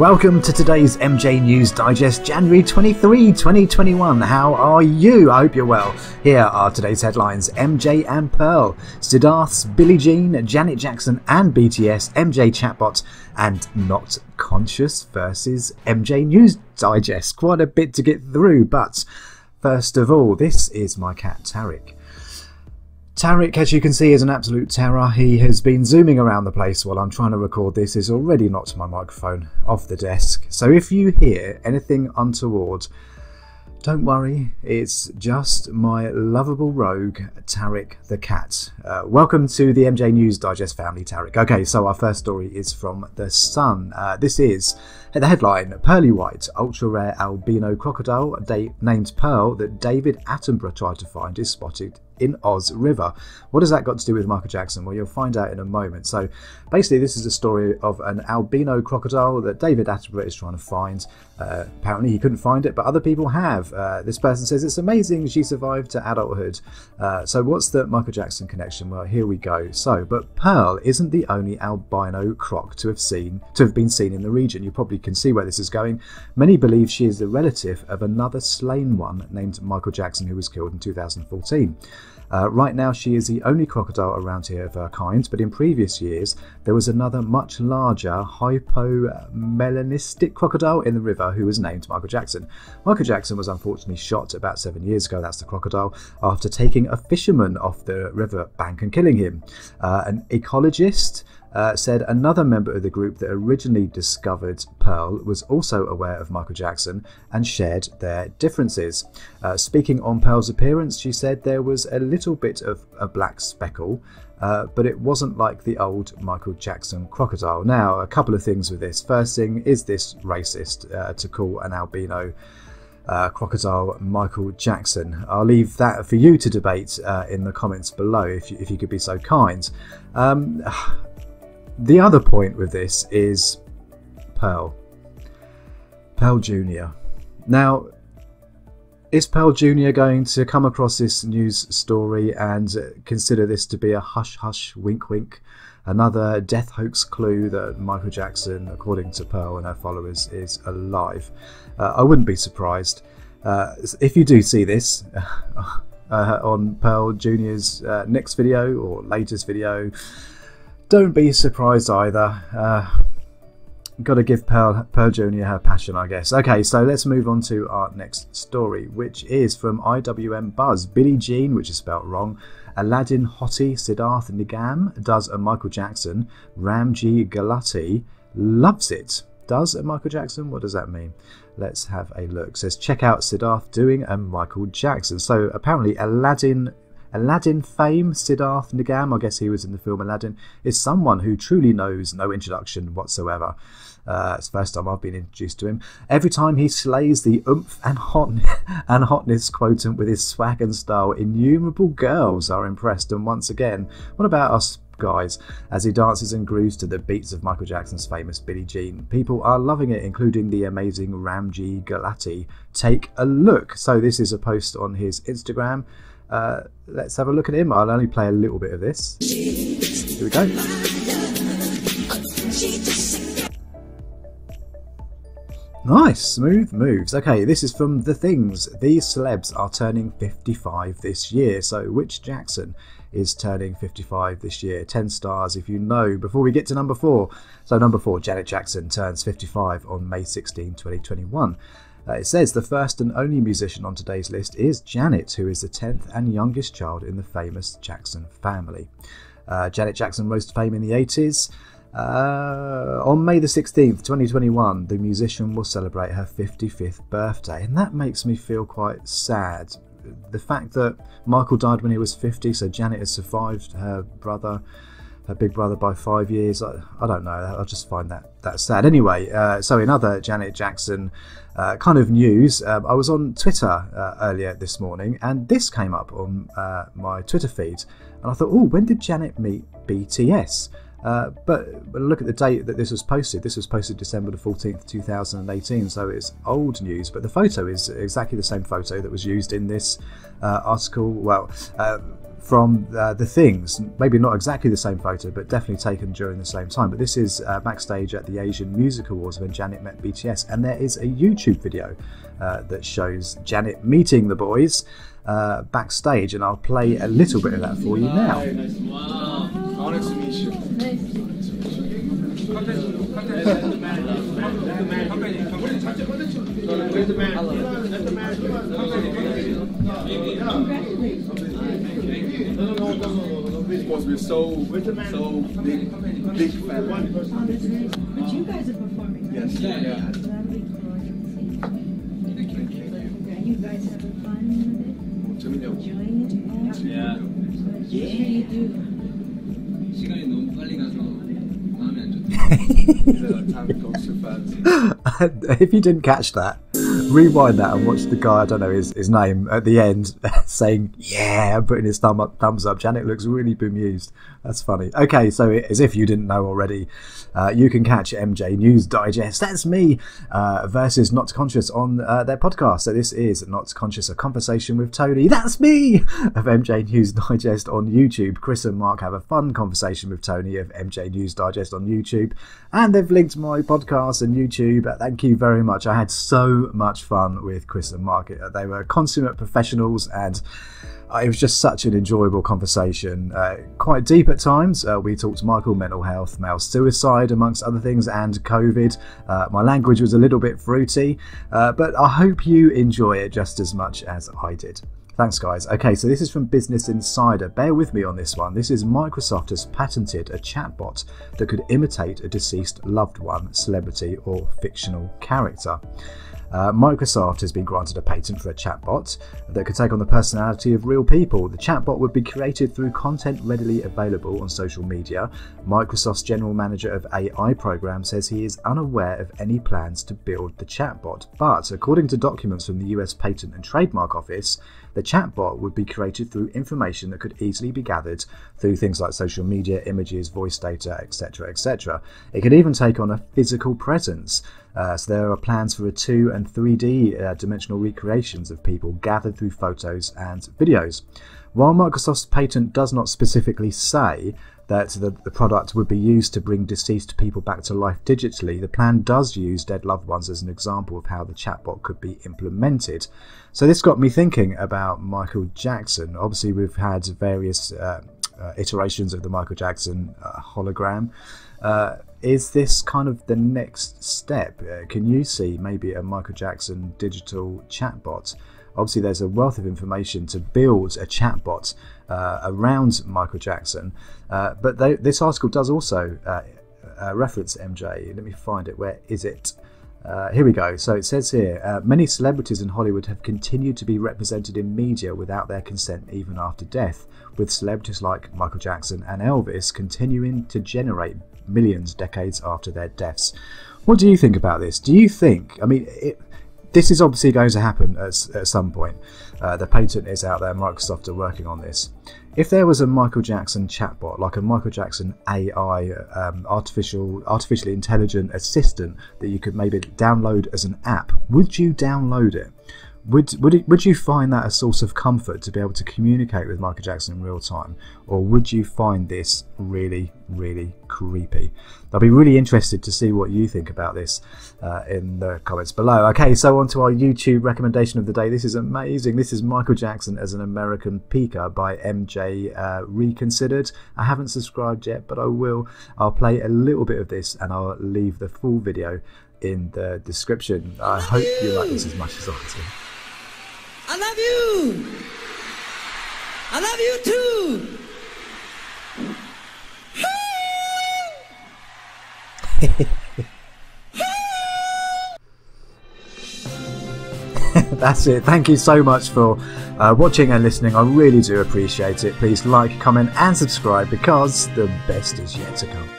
Welcome to today's MJ News Digest, January 23, 2021. How are you? I hope you're well. Here are today's headlines. MJ and Pearl, Siddharths, Billie Jean, Janet Jackson and BTS, MJ Chatbot and Not Conscious versus MJ News Digest. Quite a bit to get through, but first of all, this is my cat Tariq. Tariq, as you can see, is an absolute terror. He has been zooming around the place while I'm trying to record this. He's already knocked my microphone off the desk. So if you hear anything untoward, don't worry, it's just my lovable rogue, Tariq the cat. Welcome to the MJ News Digest family, Tariq. Okay, so our first story is from The Sun. This is the headline: Pearly white, ultra-rare albino crocodile named Pearl that David Attenborough tried to find is spotted in Oz River. What has that got to do with Michael Jackson? Well, you'll find out in a moment. So basically this is a story of an albino crocodile that David Attenborough is trying to find. Apparently he couldn't find it, but other people have. This person says it's amazing she survived to adulthood. So what's the Michael Jackson connection? Well, here we go. So, but Pearl isn't the only albino croc to have been seen in the region. You probably can see where this is going. Many believe she is the relative of another slain one named Michael Jackson, who was killed in 2014. Right now she is the only crocodile around here of her kind, but in previous years there was another much larger hypomelanistic crocodile in the river who was named Michael Jackson. Michael Jackson was unfortunately shot about 7 years ago, that's the crocodile, after taking a fisherman off the river bank and killing him. An ecologist said another member of the group that originally discovered Pearl was also aware of Michael Jackson and shared their differences. Speaking on Pearl's appearance, she said there was a little bit of a black speckle, but it wasn't like the old Michael Jackson crocodile. Now, a couple of things with this. First thing, is this racist to call an albino crocodile Michael Jackson? I'll leave that for you to debate in the comments below, if you could be so kind. The other point with this is Pearl Jr. Now, is Pearl Jr. going to come across this news story and consider this to be a hush-hush, wink-wink, another death hoax clue that Michael Jackson, according to Pearl and her followers, is alive? I wouldn't be surprised. If you do see this on Pearl Jr.'s next video or latest video, don't be surprised either. Got to give Pearl Jr. her passion, I guess. Okay, so let's move on to our next story, which is from IWM Buzz. Billie Jean, which is spelt wrong, Aladdin Hottie Siddharth Nigam does a Michael Jackson. Ramji Galati loves it. Does a Michael Jackson? What does that mean? Let's have a look. It says, check out Siddharth doing a Michael Jackson. So apparently Aladdin fame, Siddharth Nigam, I guess he was in the film Aladdin, is someone who truly knows no introduction whatsoever. It's the first time I've been introduced to him. Every time he slays the oomph and hotness quotient with his swag and style, innumerable girls are impressed. And once again, what about us guys, as he dances and grooves to the beats of Michael Jackson's famous Billie Jean? People are loving it, including the amazing Ramji Galati. Take a look. So this is a post on his Instagram. Let's have a look at him. I'll only play a little bit of this. Here we go. Nice, smooth moves. Okay, this is from The Things. These celebs are turning 55 this year. So which Jackson is turning 55 this year? 10 stars if you know. Before we get to number 4. So number 4, Janet Jackson turns 55 on May 16, 2021. It says the first and only musician on today's list is Janet, who is the 10th and youngest child in the famous Jackson family. Janet Jackson rose to fame in the 80s. On May the 16th, 2021, the musician will celebrate her 55th birthday, and that makes me feel quite sad. The fact that Michael died when he was 50, so Janet has survived her big brother by 5 years. I don't know, I just find that sad. Anyway, so in other Janet Jackson kind of news, I was on Twitter earlier this morning, and this came up on my Twitter feed, and I thought, oh, when did Janet meet BTS? But look at the date that this was posted. This was posted December the 14th, 2018, so it's old news, but the photo is exactly the same photo that was used in this article. Well, from The Things. Maybe not exactly the same photo, but definitely taken during the same time. But this is backstage at the Asian Music Awards when Janet met BTS, and there is a YouTube video that shows Janet meeting the boys backstage, and I'll play a little bit of that for you now. Hi, nice. Wow. Honored to meet you. Where's the man? Because we're so big family. But you guys are performing, right? Yes. Yeah. You guys having fun with it? Enjoying it? Yeah. What do you do? 시간이 너무 빨리 가서 마음이 안 좋다. Time goes too fast. If you didn't catch that, rewind that and watch the guy, I don't know his name, at the end saying yeah and putting his thumbs up. Janet looks really bemused. That's funny. Okay, so as if you didn't know already, you can catch MJ News Digest, that's me, versus Not Conscious on their podcast. So this is Not Conscious, a conversation with Tony, that's me, of MJ News Digest on YouTube. Chris and Mark have a fun conversation with Tony of MJ News Digest on YouTube, and they've linked my podcast and YouTube. Thank you very much. I had so much fun with Chris and Mark. They were consummate professionals, and it was just such an enjoyable conversation, quite deep at times. We talked Michael, mental health, male suicide, amongst other things, and COVID. My language was a little bit fruity, but I hope you enjoy it just as much as I did. Thanks, guys. Okay, so this is from Business Insider. Bear with me on this one. This is Microsoft has patented a chatbot that could imitate a deceased loved one, celebrity, or fictional character. Microsoft has been granted a patent for a chatbot that could take on the personality of real people. The chatbot would be created through content readily available on social media. Microsoft's general manager of AI program says he is unaware of any plans to build the chatbot, but according to documents from the US Patent and Trademark Office, the chatbot would be created through information that could easily be gathered through things like social media, images, voice data, etc., etc. It could even take on a physical presence. So there are plans for a 2 and 3D dimensional recreations of people gathered through photos and videos. While Microsoft's patent does not specifically say that the product would be used to bring deceased people back to life digitally, the plan does use dead loved ones as an example of how the chatbot could be implemented. So this got me thinking about Michael Jackson. Obviously we've had various iterations of the Michael Jackson hologram. Is this kind of the next step? Can you see maybe a Michael Jackson digital chatbot? Obviously there's a wealth of information to build a chatbot around Michael Jackson, but this article does also reference MJ. Let me find it. Where is it? Here we go. So it says here, many celebrities in Hollywood have continued to be represented in media without their consent even after death, with celebrities like Michael Jackson and Elvis continuing to generate millions decades after their deaths. What do you think about this? Do you think, I mean, this is obviously going to happen at some point. The patent is out there, Microsoft are working on this. If there was a Michael Jackson chatbot, like a Michael Jackson AI, artificially intelligent assistant that you could maybe download as an app, would you download it? Would you find that a source of comfort to be able to communicate with Michael Jackson in real time, or would you find this really, really creepy? I'll be really interested to see what you think about this in the comments below. Okay, so on to our YouTube recommendation of the day. This is amazing. This is Michael Jackson as an American Peaker by MJ Reconsidered. I haven't subscribed yet, but I will. I'll play a little bit of this and I'll leave the full video in the description. I hope you like this as much as I do. I love you. I love you too. That's it. Thank you so much for watching and listening. I really do appreciate it. Please like, comment and subscribe because the best is yet to come.